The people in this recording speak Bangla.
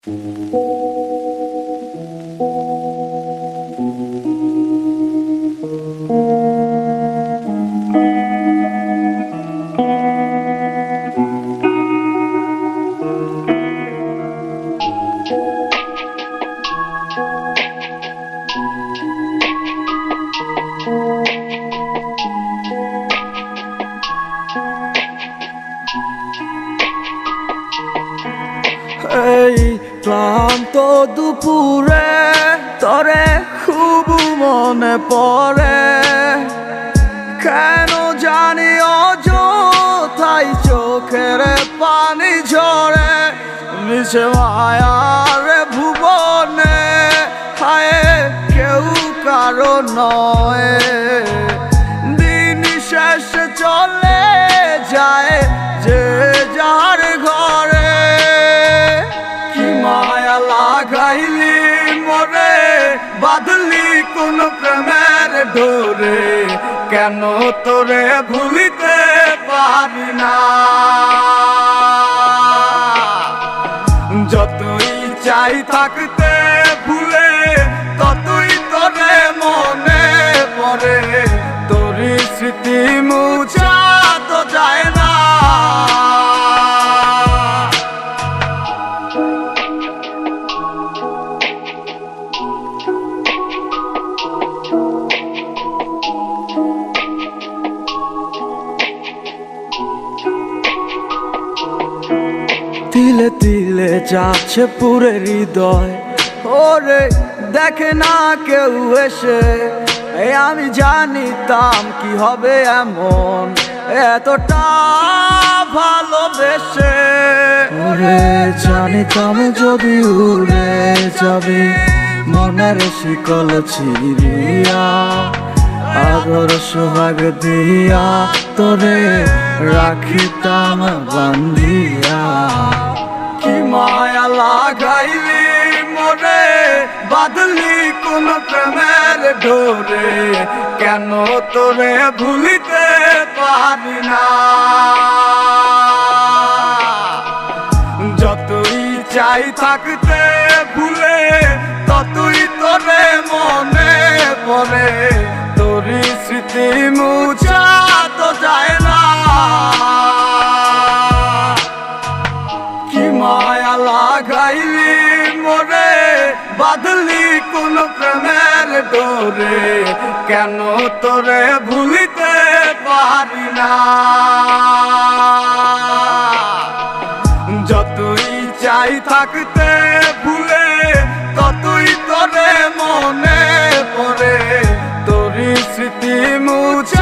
এই ক্লান্ত দুপুরে তরে খুব মনে পড়ে, কেন জানি অযথাই চোখের পানি ঝরে। মিছে মায়ার ভুবনে হায় কেউ কারো নয়, দিন শেষে চলে যায় যে যার ঘরে। কি মায়া লাগাইলি মরে, বাঁধলি কোন প্রেমের ডোরে, কেন তোরে ভুলিতে পারি না। যতই চাই থাকতে ভুলে, ততই তোরে মনে পড়ে, তোরই স্মৃতি মুছা তো যায় না। তিলে তিলে যাচ্ছে পুরে হৃদয়, ওরে দেখে না কেউ এসে। আমি জানিতাম কি হবে এমন, এতটা ভালোবেসে। ওরে জানিতাম যদি উড়ে যাবি মনের শিকল ছিড়িয়া, আদর সোহাগ দিয়া তোরে রাখিতাম বান্ধিয়া। কি মায়া লাগাইলি মরে, বাঁধলি কোন প্রেমের ডোরে, কেন তোরে ভুলিতে পারি না। যতই চাই থাকতে ভুলে, ততই তোরে মনে পড়ে, তোরই স্মৃতি মুছা তো যায় না। কি মায়া লাগাইলি মরে, বাঁধলি কোন প্রেমের ডোরে, কেন তোরে ভুলিতে পারি না। যতই চাই থাকতে ভুলে, ততই তোরে মনে পড়ে, তোরই স্মৃতি মুছা